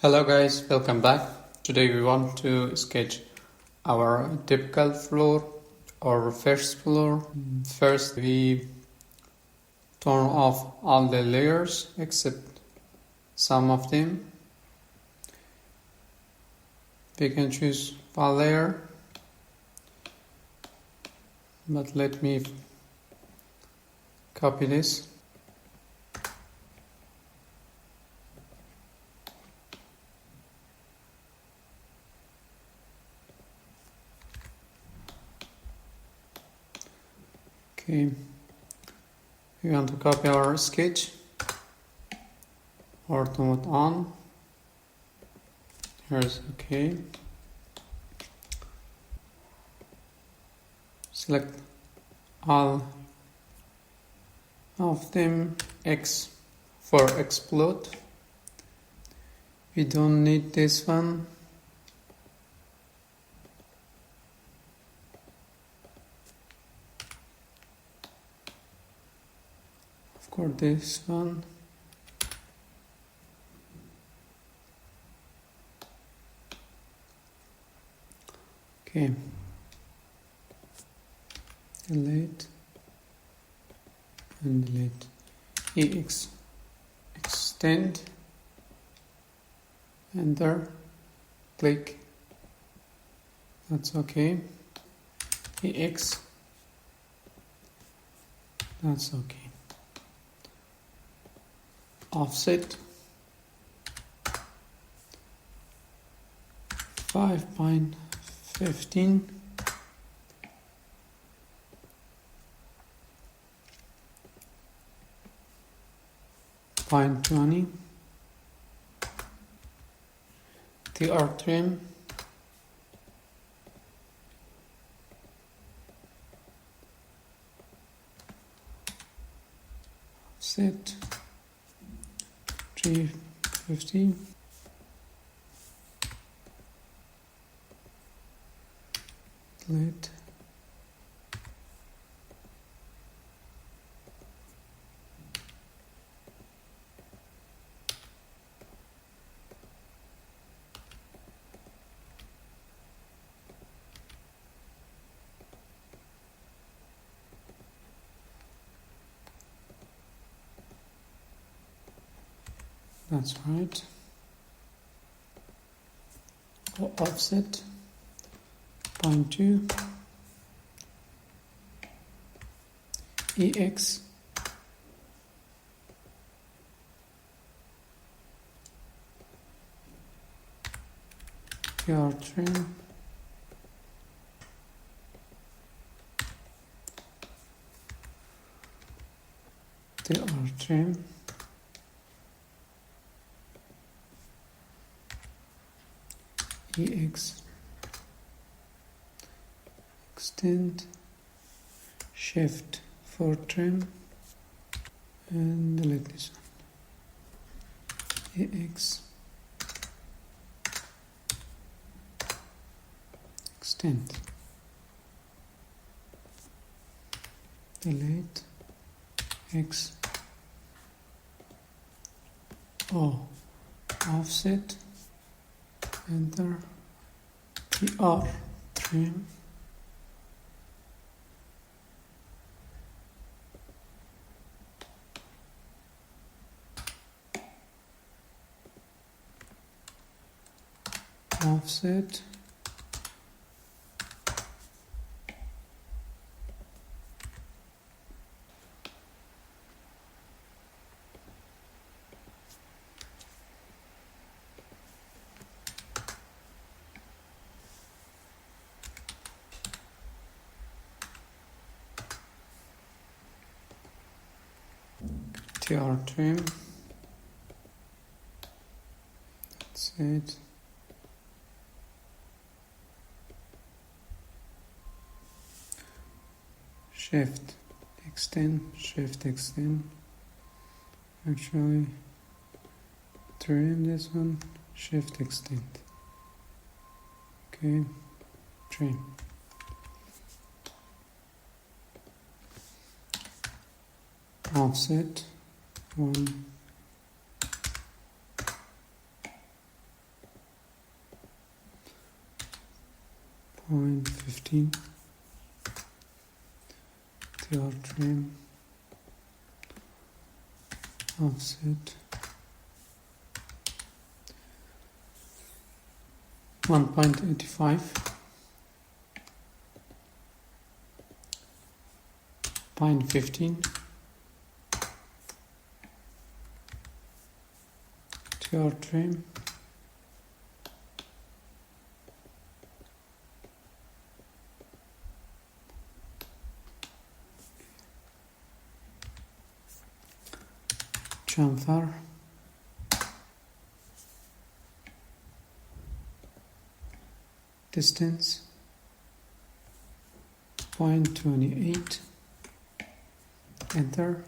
Hello guys, welcome back. Today we want to sketch our typical floor or first floor. First we turn off all the layers except some of them. We can choose one layer, but let me copy this. Okay, we want to copy our sketch, or turn it on. Here's okay. Select all of them, X for explode. We don't need this one. For this one, okay, delete and delete. EX extend, enter, click, that's okay. EX, that's okay. Offset 5.15, .20, TR trim, offset 350, delete, that's right. Offset 0.2, EX, PR trim, TR trim, EX, extend, shift for trim, and delete this one. EX, extend, delete, X, O, offset, enter, PR trim, offset, TR trim, that's it. Shift extend, shift extend, actually trim this one, shift extend, okay, trim, offset 1, 0.15 TR trim offset 1.85 0.15 TR trim chamfer distance 0.28 enter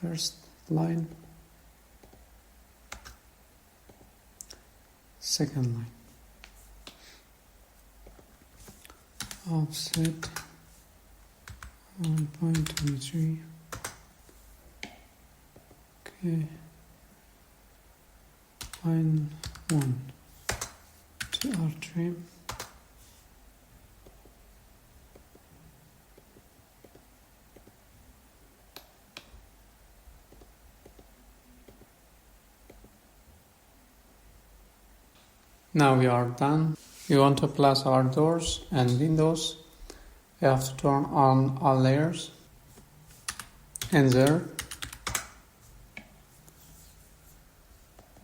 first line second line offset 1.23 okay 0.1 TR trim now we are done. We want to place our doors and windows. We have to turn on all layers. Enter.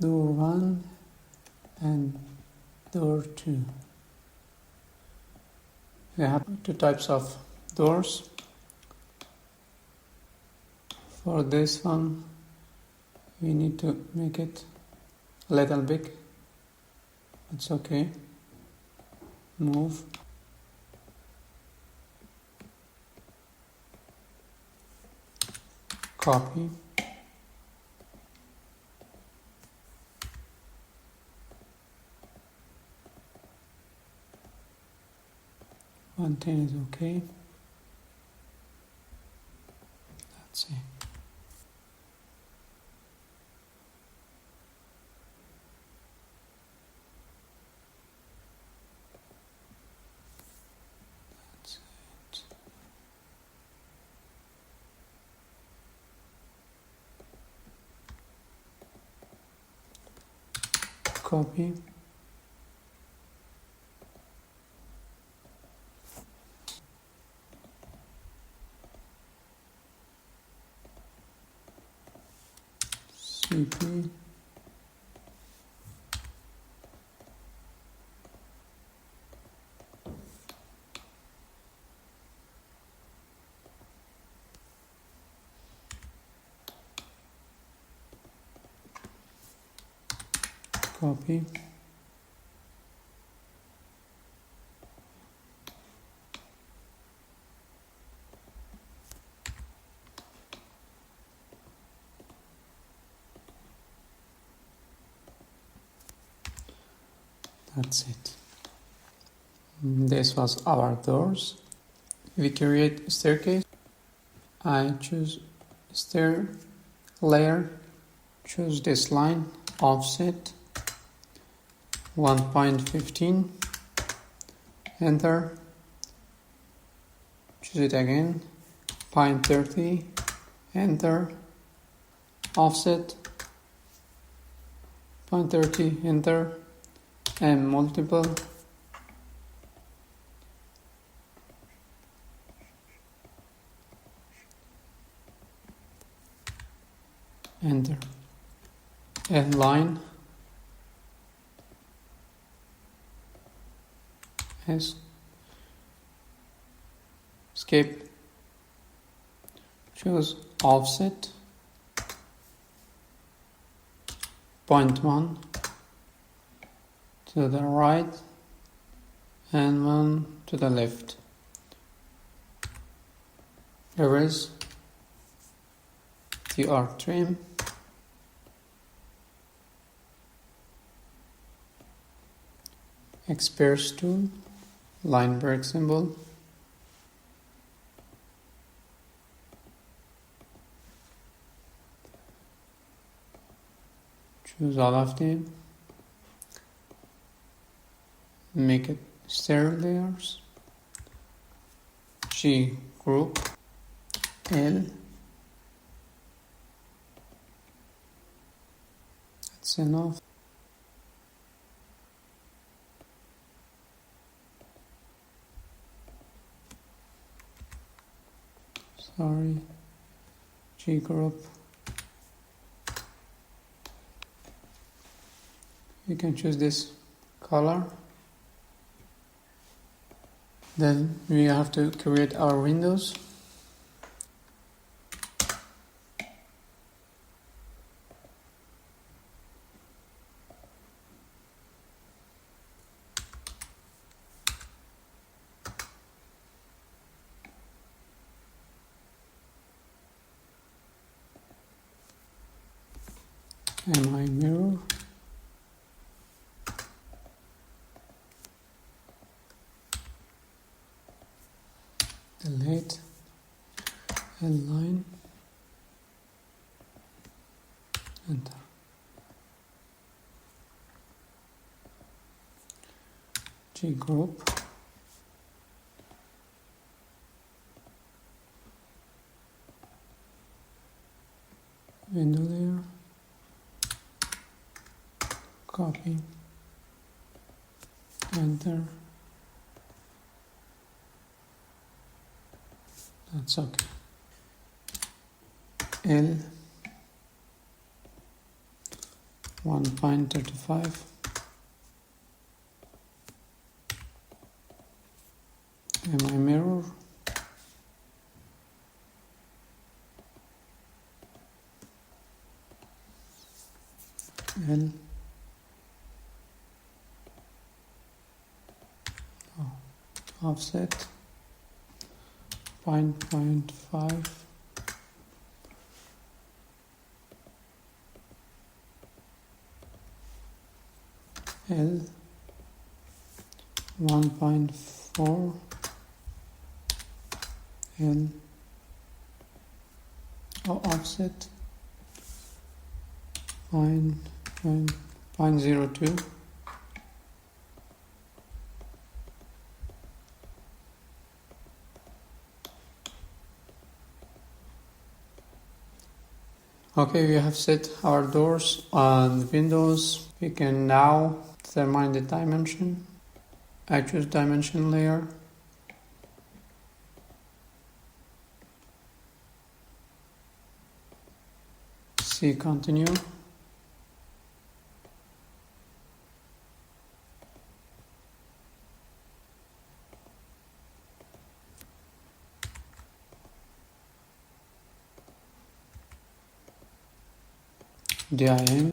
Door 1 and door 2. We have two types of doors. For this one, we need to make it a little big. It's okay. Move. Copy. One thing is okay. That's it. Copy. CP. Copy. That's it. This was our doors. We create a staircase. I choose stair layer, choose this line, offset 1.15, enter, choose it again, 0.30, enter, offset 0.30, enter, and multiple, enter, and line, escape, choose offset 0.1 to the right and 1 to the left. Erase TR trim, Express tool, line break symbol, choose all of them, make it stair layers. G group L. That's enough. Sorry. G group. You can choose this color. Then we have to create our windows. MI mirror. Delete. L-line. Enter. G group. Window layer. Copy. Enter. That's okay. L 1.35. MI mirror. L offset 0.5. L 1.4. L offset 0.02. Okay, we have set our doors and windows. We can now determine the dimension. I choose dimension layer. C continue. DIM.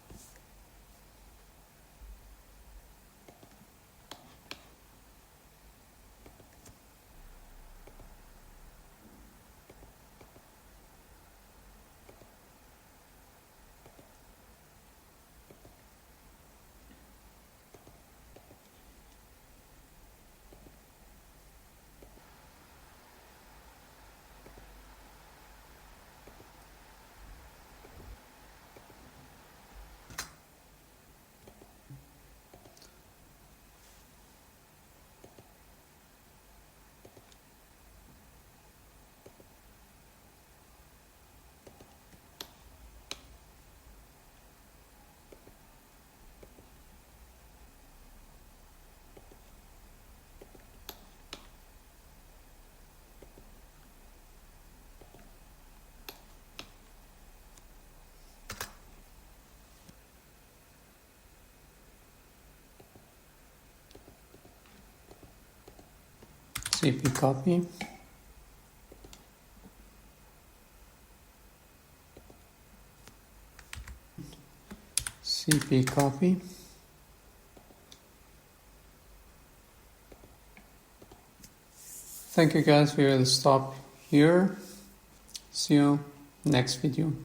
CP copy. CP copy. Thank you guys, we will stop here. See you next video.